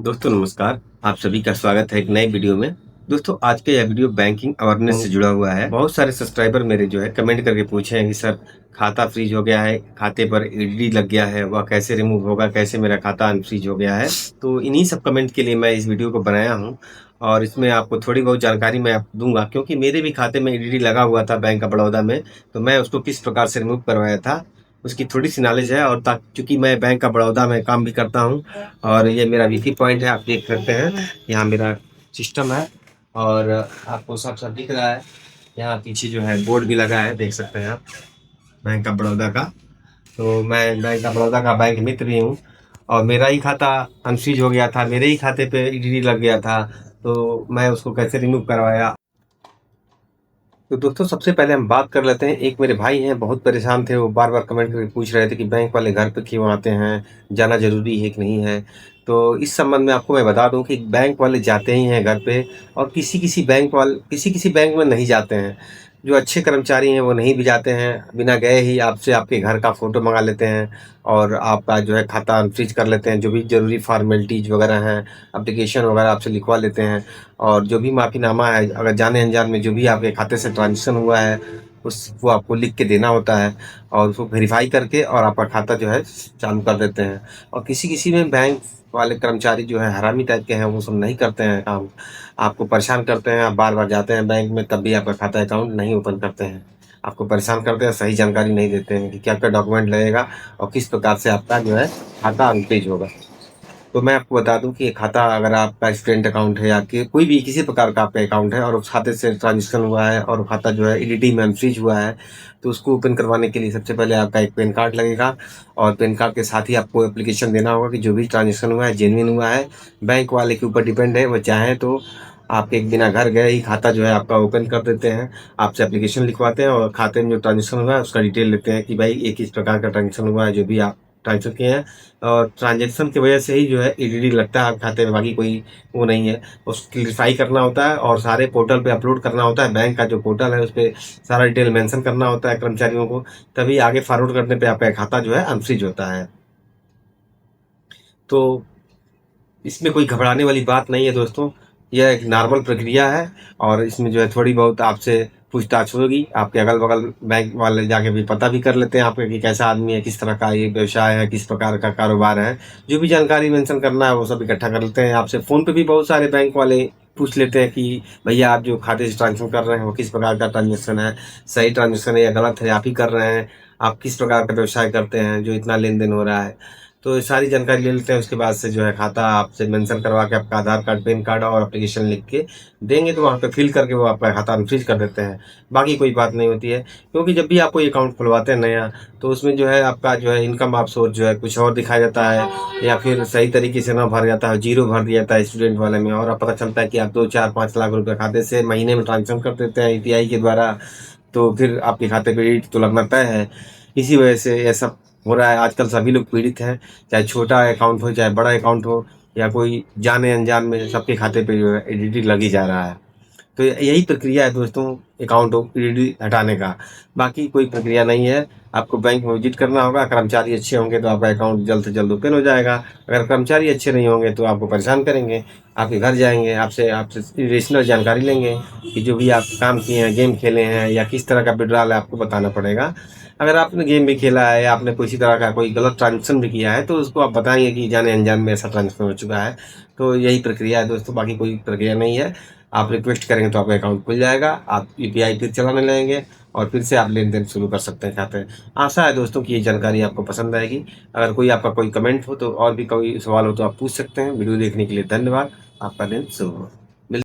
दोस्तों नमस्कार, आप सभी का स्वागत है एक नए वीडियो में। दोस्तों आज का यह वीडियो बैंकिंग अवेयरनेस से जुड़ा हुआ है। बहुत सारे सब्सक्राइबर मेरे जो है कमेंट करके पूछे हैं कि सर खाता फ्रीज हो गया है, खाते पर ईडी लग गया है, वह कैसे रिमूव होगा, कैसे मेरा खाता अनफ्रीज हो गया है। तो इन्हीं सब कमेंट के लिए मैं इस वीडियो को बनाया हूँ और इसमें आपको थोड़ी बहुत जानकारी मैं आप दूंगा, क्योंकि मेरे भी खाते में ईडी लगा हुआ था बैंक ऑफ बड़ौदा में। तो मैं उसको किस प्रकार से रिमूव करवाया था उसकी थोड़ी-सी नॉलेज है। और चूँकि मैं बैंक ऑफ बड़ौदा में काम भी करता हूँ और ये मेरा वीपी पॉइंट है, आप देख सकते हैं। यहाँ मेरा सिस्टम है और आपको साफ-साफ दिख रहा है। यहाँ पीछे जो है बोर्ड भी लगा है, देख सकते हैं आप, बैंक ऑफ बड़ौदा का। तो मैं बैंक ऑफ बड़ौदा का बैंक मित्र भी हूँ और मेरा ही खाता अनफ्रीज हो गया था, मेरे ही खाते पे ईडी लग गया था। तो मैं उसको कैसे रिमूव करवाया। तो दोस्तों सबसे पहले हम बात कर लेते हैं। एक मेरे भाई हैं, बहुत परेशान थे, वो बार-बार कमेंट करके पूछ रहे थे कि बैंक वाले घर पे क्यों आते हैं? जाना ज़रूरी है कि नहीं है? तो इस संबंध में आपको मैं बता दूँ कि बैंक वाले जाते ही हैं घर पे और किसी-किसी बैंक में नहीं जाते हैं। जो अच्छे कर्मचारी हैं वो नहीं भी जाते हैं, बिना गए ही आपसे आपके घर का फ़ोटो मँगा लेते हैं और आपका जो है खाता अनफ्रीज़ कर लेते हैं। जो भी ज़रूरी फ़ॉर्मेलिटीज़ वगैरह हैं, एप्लीकेशन वगैरह आपसे लिखवा लेते हैं और जो भी माफ़ीनामा है, अगर जाने-अनजाने में जो भी आपके खाते से ट्रांज़ैक्शन हुआ है, उस वो आपको लिख के देना होता है और उसको वेरीफ़ाई करके और आपका खाता जो है चालू कर देते हैं। और किसी-किसी में बैंक वाले कर्मचारी जो है हरामी टाइप के हैं, वो सब नहीं करते हैं काम। आपको परेशान करते हैं, आप बार-बार जाते हैं बैंक में तब भी आपका खाता अकाउंट नहीं ओपन करते हैं। आपको परेशान करते हैं, सही जानकारी नहीं देते हैं कि क्या-क्या डॉक्यूमेंट लगेगा और किस प्रकार से आपका जो है खाता अनफ्रीज़ होगा। तो मैं आपको बता दूँ कि ये खाता अगर आपका स्टूडेंट अकाउंट है या कि कोई भी किसी प्रकार का आपका अकाउंट है और उस खाते से ट्रांज़ैक्शन हुआ है और वो खाता जो है ईडीडी में अनफ्रीज़ हुआ है, तो उसको ओपन करवाने के लिए सबसे पहले आपका एक पैन कार्ड लगेगा और पैन कार्ड के साथ ही आपको एप्लीकेशन देना होगा कि जो भी ट्रांज़ैक्शन हुआ है जेन्युइन हुआ है। बैंक वाले के ऊपर डिपेंड है, वो चाहें तो आपके बिना घर गए ही खाता जो है आपका ओपन कर देते हैं। आपसे एप्लीकेशन लिखवाते हैं और खाते में जो ट्रांज़ैक्शन हुआ है उसका डिटेल लेते हैं कि भाई ये किस प्रकार का ट्रांज़ैक्शन हुआ है, जो भी आप ट्रांसफ़र किए हैं। और ट्रांज़ैक्शन की वजह से ही जो है ईडीडी लगता है आपके खाते में, बाकी कोई वो नहीं है। उसको क्लेरिफ़ाई करना होता है और सारे पोर्टल पे अपलोड करना होता है। बैंक का जो पोर्टल है उसपे सारा डिटेल मेंशन करना होता है कर्मचारियों को, तभी आगे फॉरवर्ड करने पे आपका खाता जो है अनफ्रीज़ होता है। तो इसमें कोई घबराने वाली बात नहीं है दोस्तों, यह एक नॉर्मल प्रक्रिया है और इसमें जो है थोड़ी बहुत आपसे पूछताछ होगी। आपके अगल-बगल बैंक वाले जाके भी पता भी कर लेते हैं आपका कि कैसा आदमी है, किस तरह का ये व्यवसाय है, किस प्रकार का कारोबार है। जो भी जानकारी मेंशन करना है वो सब इकट्ठा कर लेते हैं। आपसे फ़ोन पे भी बहुत सारे बैंक वाले पूछ लेते हैं कि भैया आप जो खाते से ट्रांज़ैक्शन कर रहे हैं वो किस प्रकार का ट्रांज़ैक्शन है, सही ट्रांज़ैक्शन है या गलत है, आप ही कर रहे हैं, आप किस प्रकार का व्यवसाय करते हैं जो इतना लेन-देन हो रहा है। तो ये सारी जानकारी ले लेते हैं, उसके बाद से जो है खाता आपसे मेंशन करवा के आपका आधार कार्ड, पैन कार्ड और एप्लीकेशन लिख के देंगे, तो वहाँ पे फिल करके वो आपका खाता अनफ्रीज़ कर देते हैं। बाकी कोई बात नहीं होती है, क्योंकि जब भी आप कोई अकाउंट खुलवाते हैं नया, तो उसमें जो है आपका जो है इनकम आप सोर्स जो है कुछ और दिखाया जाता है या फिर सही तरीके से ना भर जाता है, ज़ीरो भर दिया जाता है स्टूडेंट वाले में और अब पता चलता है कि आप 2, 4, 5 लाख रुपए खाते से महीने में ट्रांज़ैक्शन कर देते हैं यूपीआई के द्वारा, तो फिर आपके खाते पे ईट तो लगना तय है। इसी वजह से ये सब हो रहा है। आजकल सभी लोग पीड़ित हैं, चाहे छोटा अकाउंट हो, चाहे बड़ा अकाउंट हो या कोई जाने-अनजान में सबके खाते पे जो है ईडीडी लग ही जा रहा है। तो यही प्रक्रिया है दोस्तों अकाउंट ईडीडी हटाने का, बाकी कोई प्रक्रिया नहीं है। आपको बैंक में विज़िट करना होगा, कर्मचारी अच्छे होंगे तो आपका अकाउंट जल्द से जल्द ओपन हो जाएगा। अगर कर्मचारी अच्छे नहीं होंगे तो आपको परेशान करेंगे, आपके घर जाएँगे, आपसे आपसे रेशनल जानकारी लेंगे कि जो भी आप काम किए हैं, गेम खेले हैं या किस तरह का विथड्रॉल है आपको बताना पड़ेगा। अगर आपने गेम भी खेला है या आपने किसी तरह का कोई गलत ट्रांज़ैक्शन भी किया है, तो उसको आप बताएँगे कि जाने-अनजाने में ऐसा ट्रांज़ैक्शन हो चुका है। तो यही प्रक्रिया है दोस्तों, बाकी कोई प्रक्रिया नहीं है। आप रिक्वेस्ट करेंगे तो आपका अकाउंट खुल जाएगा, आप यूपीआई फिर चलाने लगेंगे और फिर से आप लेन-देन शुरू कर सकते हैं खाते। आशा है दोस्तों कि ये जानकारी आपको पसंद आएगी। अगर कोई आपका कोई कमेंट हो तो और भी कोई सवाल हो तो आप पूछ सकते हैं। वीडियो देखने के लिए धन्यवाद। आपका दिन शुभ हो।